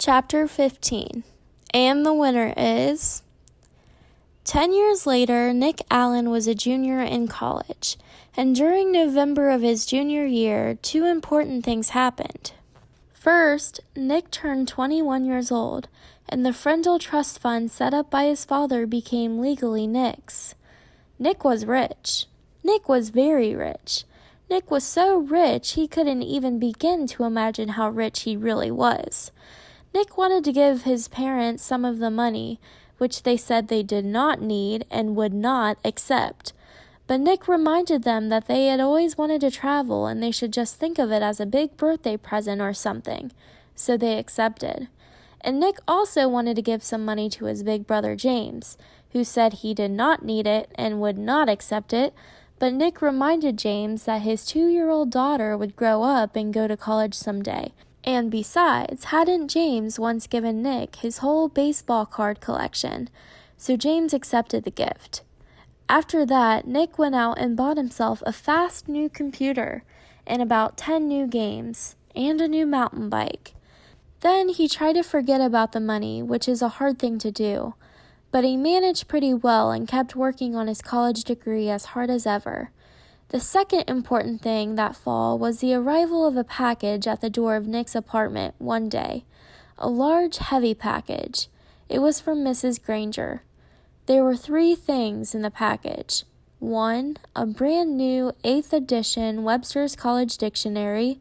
Chapter 15. And the winner is... 10 years later, Nick Allen was a junior in college, and during November of his junior year, two important things happened. First, Nick turned 21 years old, and the Frindle Trust Fund set up by his father became legally Nick's. Nick was rich. Nick was very rich. Nick was so rich he couldn't even begin to imagine how rich he really was. Nick wanted to give his parents some of the money, which they said they did not need and would not accept. But Nick reminded them that they had always wanted to travel and they should just think of it as a big birthday present or something. So they accepted. And Nick also wanted to give some money to his big brother James, who said he did not need it and would not accept it, but Nick reminded James that his 2-year-old daughter would grow up and go to college someday. And besides, hadn't James once given Nick his whole baseball card collection? So James accepted the gift. After that, Nick went out and bought himself a fast new computer and about 10 new games and a new mountain bike. Then he tried to forget about the money, which is a hard thing to do. But he managed pretty well and kept working on his college degree as hard as ever. The second important thing that fall was the arrival of a package at the door of Nick's apartment one day. A large, heavy package. It was from Mrs. Granger. There were 3 things in the package. 1, a brand new 8th edition Webster's College Dictionary.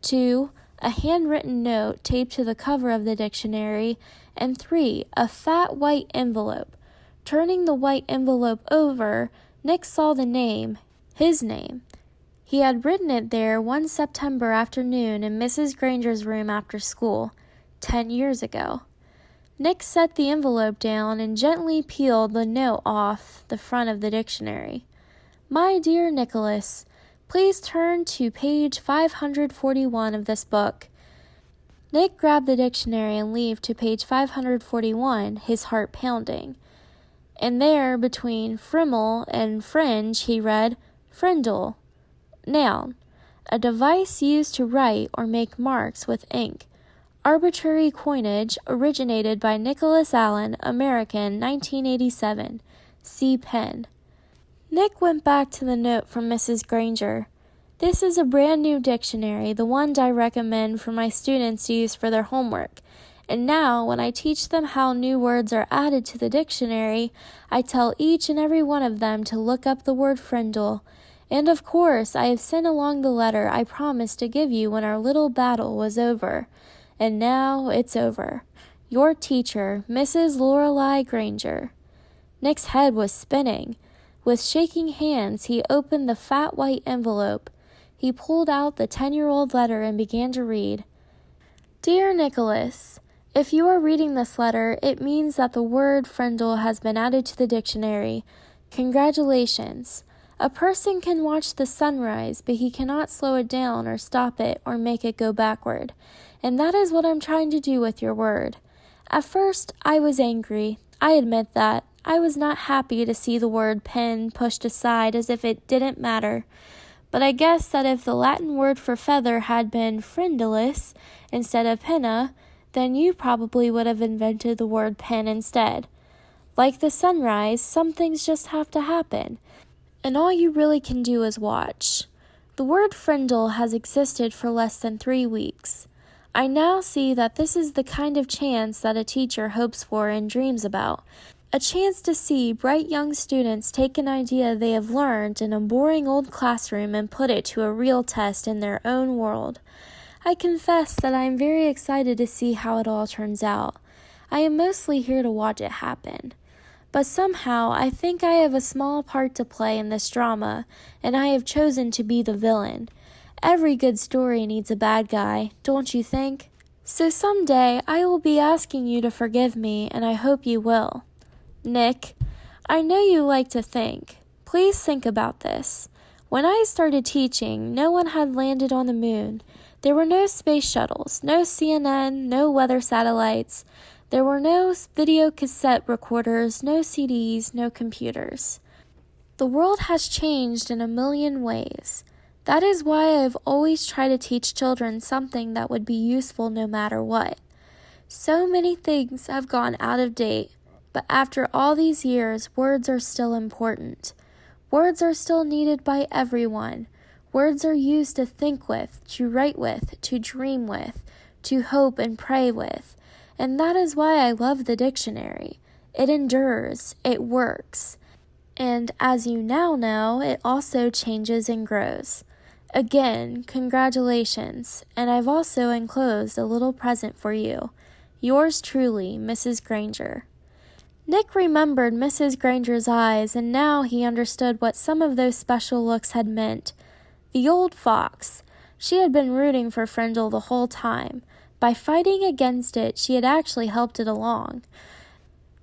2, a handwritten note taped to the cover of the dictionary. And 3, a fat white envelope. Turning the white envelope over, Nick saw the name. His name. He had written it there one September afternoon in Mrs. Granger's room after school, 10 years ago. Nick set the envelope down and gently peeled the note off the front of the dictionary. My dear Nicholas, please turn to page 541 of this book. Nick grabbed the dictionary and leafed to page 541, his heart pounding. And there, between Frimmel and fringe, he read, Frindle. Noun. A device used to write or make marks with ink. Arbitrary coinage originated by Nicholas Allen, American, 1987. See pen. Nick went back to the note from Mrs. Granger. This is a brand new dictionary, the one I recommend for my students to use for their homework. And now, when I teach them how new words are added to the dictionary, I tell each and every one of them to look up the word Frindle. And of course, I have sent along the letter I promised to give you when our little battle was over. And now it's over. Your teacher, Mrs. Lorelei Granger. Nick's head was spinning. With shaking hands, he opened the fat white envelope. He pulled out the 10-year-old letter and began to read. Dear Nicholas, if you are reading this letter, it means that the word Frindle has been added to the dictionary. Congratulations. A person can watch the sunrise, but he cannot slow it down or stop it or make it go backward. And that is what I'm trying to do with your word. At first, I was angry. I admit that. I was not happy to see the word pen pushed aside as if it didn't matter. But I guess that if the Latin word for feather had been frindilis instead of penna, then you probably would have invented the word pen instead. Like the sunrise, some things just have to happen. And all you really can do is watch. The word frindle has existed for less than 3 weeks. I now see that this is the kind of chance that a teacher hopes for and dreams about. A chance to see bright young students take an idea they have learned in a boring old classroom and put it to a real test in their own world. I confess that I am very excited to see how it all turns out. I am mostly here to watch it happen. But somehow I think I have a small part to play in this drama, and I have chosen to be the villain. Every good story needs a bad guy, don't you think? So someday I will be asking you to forgive me, and I hope you will. Nick, I know you like to think. Please think about this. When I started teaching, no one had landed on the moon. There were no space shuttles, no CNN, no weather satellites. There were no video cassette recorders, no CDs, no computers. The world has changed in a million ways. That is why I've always tried to teach children something that would be useful no matter what. So many things have gone out of date, but after all these years, words are still important. Words are still needed by everyone. Words are used to think with, to write with, to dream with, to hope and pray with. And that is why I love the dictionary. It endures, it works. And as you now know, it also changes and grows. Again, congratulations, and I've also enclosed a little present for you. Yours truly, Mrs. Granger. Nick remembered Mrs. Granger's eyes, and now he understood what some of those special looks had meant. The old fox. She had been rooting for Frindle the whole time. By fighting against it, she had actually helped it along.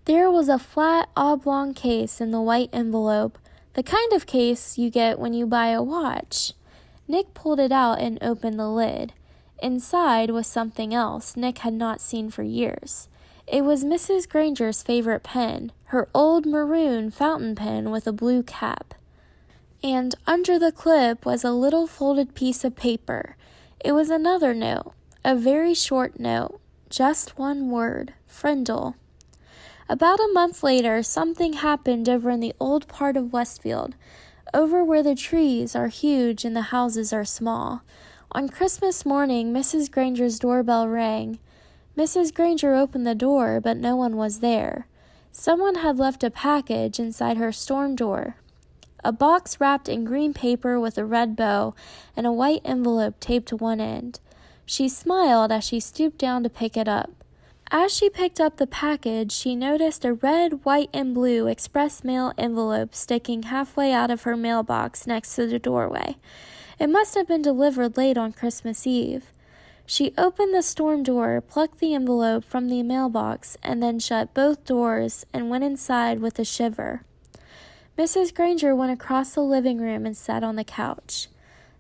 There was a flat, oblong case in the white envelope, the kind of case you get when you buy a watch. Nick pulled it out and opened the lid. Inside was something else Nick had not seen for years. It was Mrs. Granger's favorite pen, her old maroon fountain pen with a blue cap. And under the clip was a little folded piece of paper. It was another note, a very short note, just one word, Frindle. About a month later, something happened over in the old part of Westfield, over where the trees are huge and the houses are small. On Christmas morning, Mrs. Granger's doorbell rang. Mrs. Granger opened the door, but no one was there. Someone had left a package inside her storm door. A box wrapped in green paper with a red bow and a white envelope taped to one end. She smiled as she stooped down to pick it up. As she picked up the package, she noticed a red, white, and blue express mail envelope sticking halfway out of her mailbox next to the doorway. It must have been delivered late on Christmas Eve. She opened the storm door, plucked the envelope from the mailbox, and then shut both doors and went inside with a shiver. Mrs. Granger went across the living room and sat on the couch.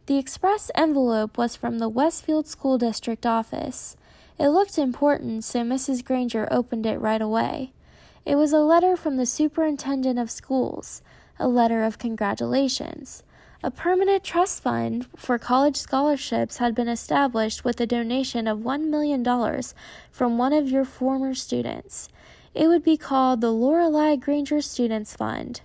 The express envelope was from the Westfield School District office. It looked important, so Mrs. Granger opened it right away. It was a letter from the superintendent of schools, a letter of congratulations. A permanent trust fund for college scholarships had been established with a donation of $1 million from one of your former students. It would be called the Lorelei Granger Students Fund.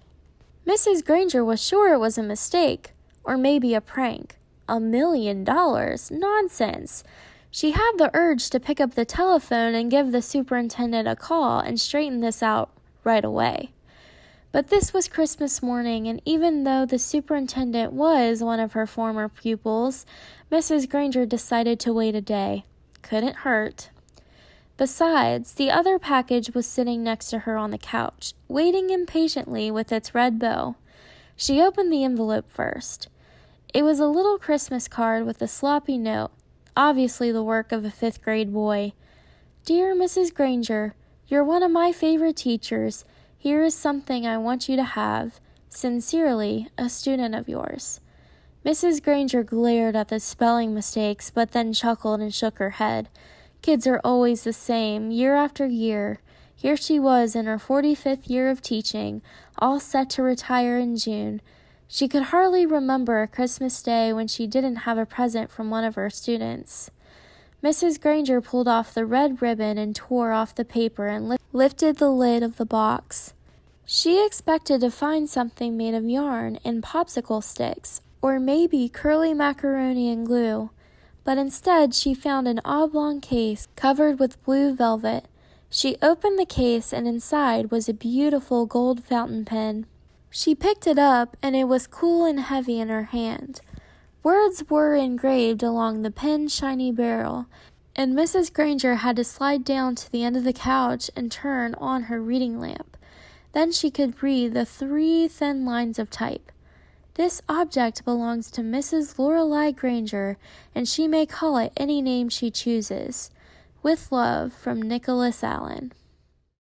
Mrs. Granger was sure it was a mistake, or maybe a prank. $1 million? Nonsense! She had the urge to pick up the telephone and give the superintendent a call and straighten this out right away. But this was Christmas morning, and even though the superintendent was one of her former pupils, Mrs. Granger decided to wait a day. Couldn't hurt. Besides, the other package was sitting next to her on the couch, waiting impatiently with its red bow. She opened the envelope first. It was a little Christmas card with a sloppy note, obviously the work of a 5th grade boy. Dear Mrs. Granger, you're one of my favorite teachers. Here is something I want you to have. Sincerely, a student of yours. Mrs. Granger glared at the spelling mistakes, but then chuckled and shook her head. Kids are always the same, year after year. Here she was in her 45th year of teaching, all set to retire in June. She could hardly remember a Christmas day when she didn't have a present from one of her students. Mrs. Granger pulled off the red ribbon and tore off the paper and lifted the lid of the box. She expected to find something made of yarn and popsicle sticks, or maybe curly macaroni and glue, but instead she found an oblong case covered with blue velvet. She opened the case, and inside was a beautiful gold fountain pen. She picked it up, and it was cool and heavy in her hand. Words were engraved along the pen's shiny barrel, and Mrs. Granger had to slide down to the end of the couch and turn on her reading lamp. Then she could read the 3 thin lines of type. This object belongs to Mrs. Lorelei Granger, and she may call it any name she chooses. With love, from Nicholas Allen.